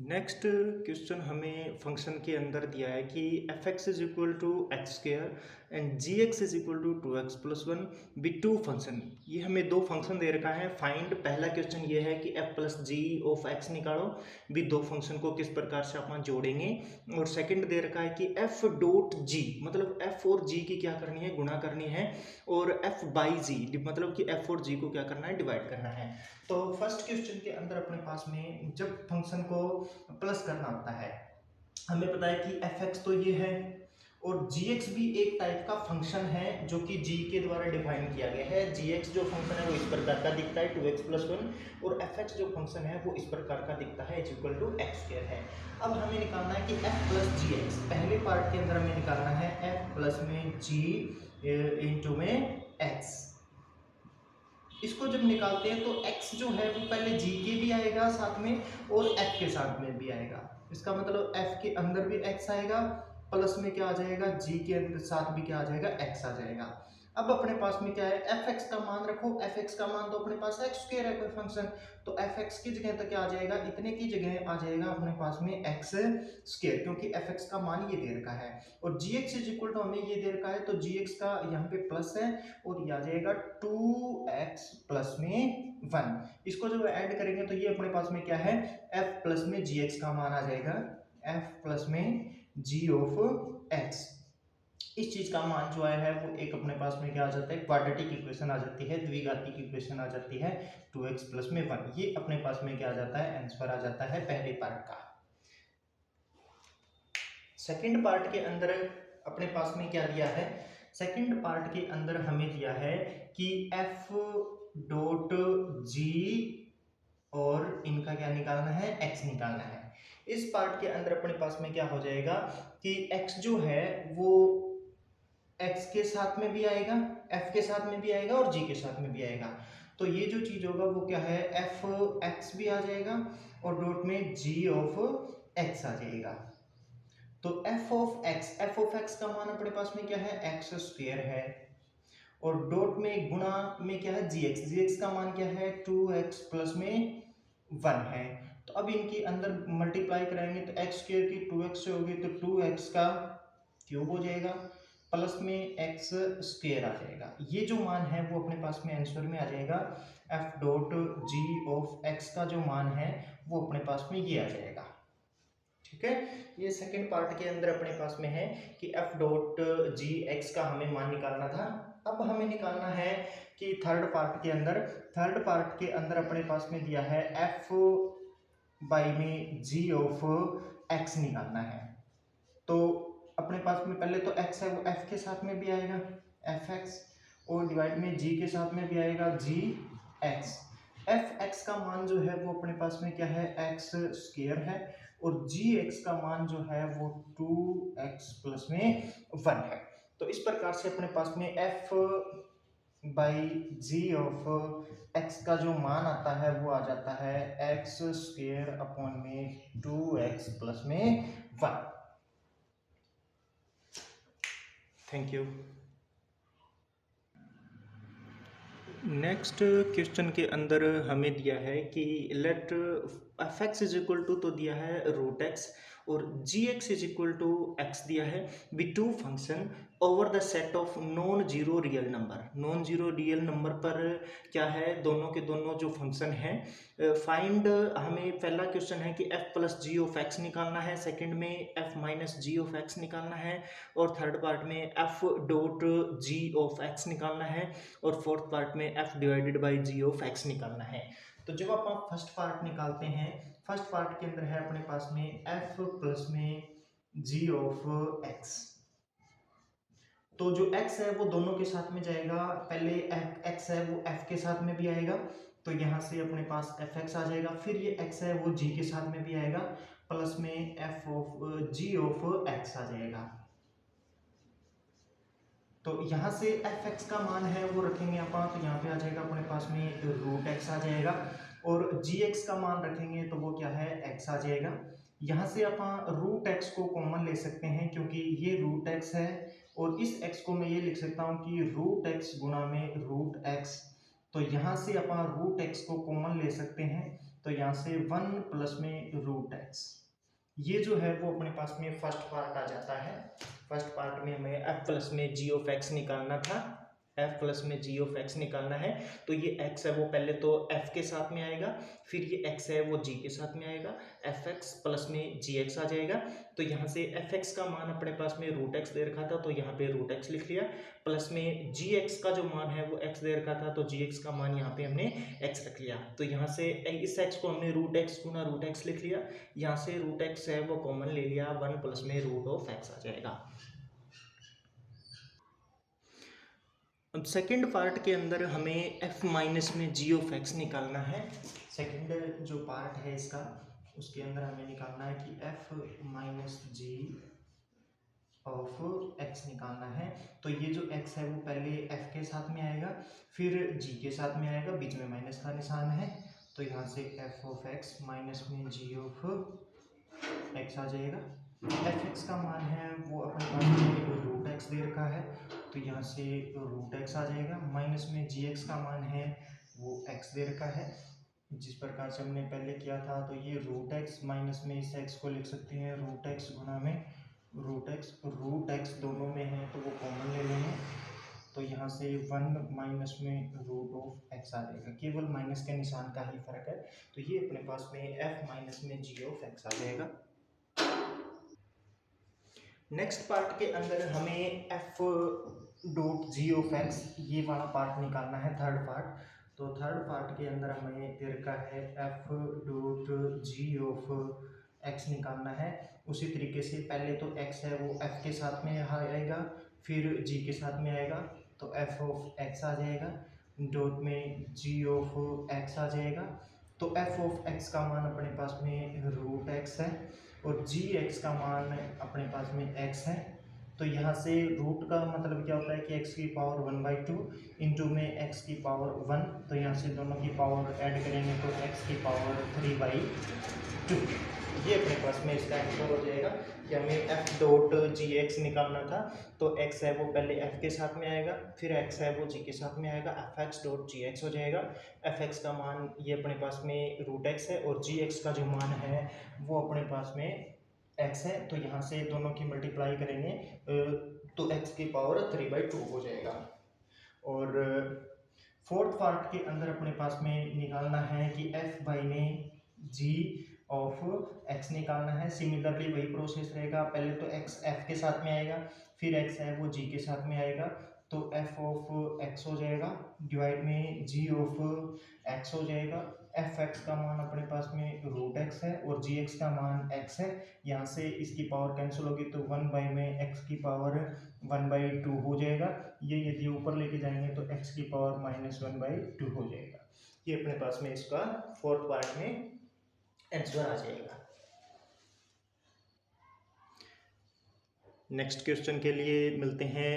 Next question हमें function के अंदर दिया है कि f x is equal to x square and g x is equal to 2x plus one be two function. ये हमें दो फंक्शन दे रखा है। फाइंड पहला क्वेश्चन ये है कि f plus g of x निकालो। भी दो फंक्शन को किस प्रकार से अपन जोड़ेंगे। और सेकंड दे रखा है कि एफ डॉट जी मतलब एफ और जी की क्या करनी है, गुणा करनी है। और एफ बाई जी मतलब कि एफ और जी को क्या करना है, डिवाइड करना है। तो फर्स्ट क्वेश्चन के अंदर अपने पास में जब फंक्शन को प्लस करना होता है, हमें पता है कि एफ एक्स तो ये है और जी एक्स भी एक टाइप का फंक्शन है जो कि जी के द्वारा डिफाइन किया गया है। जी एक्स जो फंक्शन है वो इस प्रकार का दिखता है 2x प्लस वन, और एफ एक्स जो फंक्शन है वो इस प्रकार का दिखता है is equal to x square है। अब हमें निकालना है कि एफ प्लस जी एक्स, पहले पार्ट के अंदर हमें निकालना है एफ प्लस में जी इंटू में एक्स। इसको जब निकालते हैं तो x जो है वो पहले g के भी आएगा साथ में और f के साथ में भी आएगा। इसका मतलब f के अंदर भी x आएगा, प्लस में क्या आ जाएगा, g के अंदर साथ भी क्या आ जाएगा, x आ जाएगा। अब अपने पास में क्या है, fx का मान रखो। fx का मान तो अपने पास x स्क्वायर है कोई फंक्शन, तो fx की जगह तक क्या आ जाएगा, इतने की जगह आ जाएगा अपने पास में x स्क्वायर, क्योंकि fx का मान ये दे रखा है। और gx इज इक्वल टू हमें ये दे रखा है तो gx का यहाँ पे प्लस है और ये आ जाएगा 2x प्लस में 1। इसको जब ऐड करेंगे तो ये अपने पास में क्या है, f प्लस में gx का मान आ जाएगा, f प्लस में g ऑफ x। इस चीज का मान जो आया है वो एक अपने पास में क्या आ जाता है, क्वाड्रेटिक इक्वेशन आ जाती है, द्विघातिक इक्वेशन आ जाती है 2x प्लस में 1। ये अपने पास में क्या आ जाता है, आंसर आ जाता है पहले पार्ट का। सेकंड पार्ट के अंदर अपने पास में क्या दिया है, सेकंड पार्ट के अंदर हमें दिया है कि एफ डॉट जी और इनका क्या निकालना है, एक्स निकालना है। इस पार्ट के अंदर अपने पास में क्या हो जाएगा कि एक्स जो है वो एक्स के साथ में भी आएगा, एफ के साथ में भी आएगा और जी के साथ में भी आएगा। तो ये जो चीज होगा वो क्या है, एफ एक्स भी आ जाएगा और डॉट में जी ऑफ एक्स आ जाएगा। तो एफ ऑफ एक्स का मान अपने पास में क्या है, एक्स स्क्वायर है और डॉट में गुणा में क्या है, जी एक्स का मान क्या है 2x प्लस में 1 है। तो अब इनके अंदर मल्टीप्लाई कराएंगे तो एक्स स्क्वायर की 2x से होगी तो 2x का क्यूब हो जाएगा प्लस में एक्स स्क्वायर आ जाएगा। ये जो मान है वो अपने पास में आंसर में आ जाएगा, F dot g of x का जो मान है वो अपने पास में ये आ जाएगा। ठीक है, ये सेकंड पार्ट के अंदर अपने पास में है कि एफ डॉट जी एक्स का हमें मान निकालना था। अब हमें निकालना है कि थर्ड पार्ट के अंदर अपने पास में दिया है एफ बाई में जी ऑफ एक्स निकालना है। तो अपने पास में पहले तो एक्स है वो एफ के साथ में भी आएगा एफ एक्स, और डिवाइड में जी के साथ में भी आएगा जी एक्स। एफ एक्स का मान जो है वो अपने पास में क्या है, एक्स स्क्वायर है और जी एक्स का मान जो है वो 2x प्लस में 1 है। तो इस प्रकार से अपने पास में f by g of x का जो मान आता है वो आ जाता है एक्स स्क्वायर अपॉन में 2x प्लस में 1। Thank you. नेक्स्ट क्वेश्चन के अंदर हमें दिया है कि let F x is equal to तो दिया है रूट एक्स और G x is equal to X दिया है be two function over the set of non zero real number. Non zero real number पर क्या है, दोनों के दोनों जो फंक्शन है फाइंड। हमें पहला क्वेश्चन है कि f plus g of x निकालना है, सेकंड में f minus g of x निकालना है और थर्ड पार्ट में f dot g of x निकालना है और फोर्थ पार्ट में f divided by g of x निकालना है। तो जब आप फर्स्ट पार्ट निकालते हैं, फर्स्ट पार्ट के अंदर है अपने पास में एफ प्लस में जी ऑफ एक्स। तो जो x है वो दोनों के साथ में जाएगा, पहले x है वो f के साथ में भी आएगा तो यहाँ से अपने पास fx आ जाएगा, फिर ये x है वो g के साथ में भी आएगा प्लस में f of g of x आ जाएगा। तो यहाँ से fx का मान है वो रखेंगे अपन, तो यहाँ पे आ जाएगा अपने पास में रूट x आ जाएगा और gx का मान रखेंगे तो वो क्या है, x आ जाएगा। यहाँ से अपन रूट x को कॉमन ले सकते हैं क्योंकि ये रूट x है और इस x को मैं ये लिख सकता हूँ कि रूट x गुणा में रूट x। तो यहाँ से अपन रूट x को कॉमन ले सकते हैं तो यहाँ से 1 प्लस में रूट एक्स, ये जो है वो अपने पास में फर्स्ट पार्ट आ जाता है। फर्स्ट पार्ट में हमें एफ प्लस में जी ऑफ एक्स निकालना था, एफ प्लस में जी ऑफ एक्स निकालना है। तो ये एक्स है वो पहले तो एफ के साथ में आएगा, फिर ये एक्स है वो जी के साथ में आएगा, एफ एक्स प्लस में जी एक्स आ जाएगा। तो यहाँ से एफ एक्स का मान अपने पास में रूट एक्स दे रखा था, तो यहाँ पे रूट एक्स लिख लिया, प्लस में जी एक्स का जो मान है वो एक्स दे रखा था, तो जी एक्स का मान यहाँ पे हमने एक्स रख लिया। तो यहाँ से इस एक्स को हमने रूट एक्स गुना रूट एक्स लिख लिया, यहाँ से रूट एक्स है वो कॉमन ले लिया, 1 प्लस में रूट ऑफ एक्स आ जाएगा। अब सेकेंड पार्ट के अंदर हमें f माइनस में g ऑफ x निकालना है। सेकेंड जो पार्ट है इसका, उसके अंदर हमें निकालना है कि f minus g of x निकालना है। तो ये जो x है वो पहले f के साथ में आएगा, फिर g के साथ में आएगा, बीच में माइनस का निशान है। तो यहाँ से f ऑफ x माइनस में g ऑफ x आ जाएगा। एफ एक्स का मान है वो अपने पास में रूट एक्स दे रखा है, तो यहाँ से रूट एक्स आ जाएगा, माइनस में जी एक्स का मान है वो एक्स दे रखा है जिस प्रकार से हमने पहले किया था। तो ये रूट एक्स माइनस में इस एक्स को लिख सकते हैं रूट एक्स गुना में रूट एक्स दोनों में है तो वो कॉमन ले लेंगे। तो यहाँ से 1 माइनस में रूट ऑफ एक्स आ जाएगा, केवल माइनस के निशान का ही फर्क है। तो ये अपने पास में एफ माइनस में जी ऑफ एक्स आ जाएगा। नेक्स्ट पार्ट के अंदर हमें F dot g of x ये वाला पार्ट निकालना है, थर्ड पार्ट। तो थर्ड पार्ट के अंदर हमें दे रखा है F dot g of x निकालना है। उसी तरीके से पहले तो एक्स है वो एफ के साथ में आएगा, फिर जी के साथ में आएगा, तो एफ ऑफ एक्स आ जाएगा, डॉट में जी ऑफ एक्स आ जाएगा। तो एफ ऑफ एक्स का मान अपने पास में रूट एक्स है और जी एक्स का मान अपने पास में एक्स है। तो यहाँ से रूट का मतलब क्या होता है कि एक्स की पावर 1/2 इंटू में एक्स की पावर 1, तो यहाँ से दोनों की पावर ऐड करेंगे तो एक्स की पावर 3/2। ये अपने पास में इसका आंसर हो जाएगा कि हमें एफ डॉट जी एक्स निकालना था। तो एक्स है वो पहले एफ के साथ में आएगा, फिर एक्स है वो जी के साथ में आएगा, F x dot G x हो जाएगा। एफ एक्स का मान ये अपने पास में रूट एक्स है और जी एक्स का जो मान है वो अपने पास में एक्स है। तो यहाँ से दोनों की मल्टीप्लाई करेंगे तो एक्स की पावर 3/2 हो जाएगा। और फोर्थ पार्ट के अंदर अपने पास में निकालना है कि एफ बाई में जी ऑफ एक्स निकालना है। सिमिलरली वही प्रोसेस रहेगा, पहले तो एक्स एफ के साथ में आएगा, फिर एक्स है वो जी के साथ में आएगा, तो एफ ऑफ एक्स हो जाएगा डिवाइड में जी ऑफ एक्स हो जाएगा। एफ एक्स का मान अपने पास में रूट एक्स है और जी एक्स का मान एक्स है। यहाँ से इसकी पावर कैंसिल होगी तो 1 में एक्स की पावर 1/2 हो जाएगा। ये यदि ऊपर लेके जाएंगे तो एक्स की पावर -1/2 हो जाएगा। ये अपने पास में इसका फोर्थ पार्ट में आंसर आ जाएगा। नेक्स्ट क्वेश्चन के लिए मिलते हैं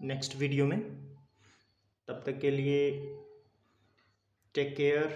नेक्स्ट वीडियो में, तब तक के लिए टेक केयर,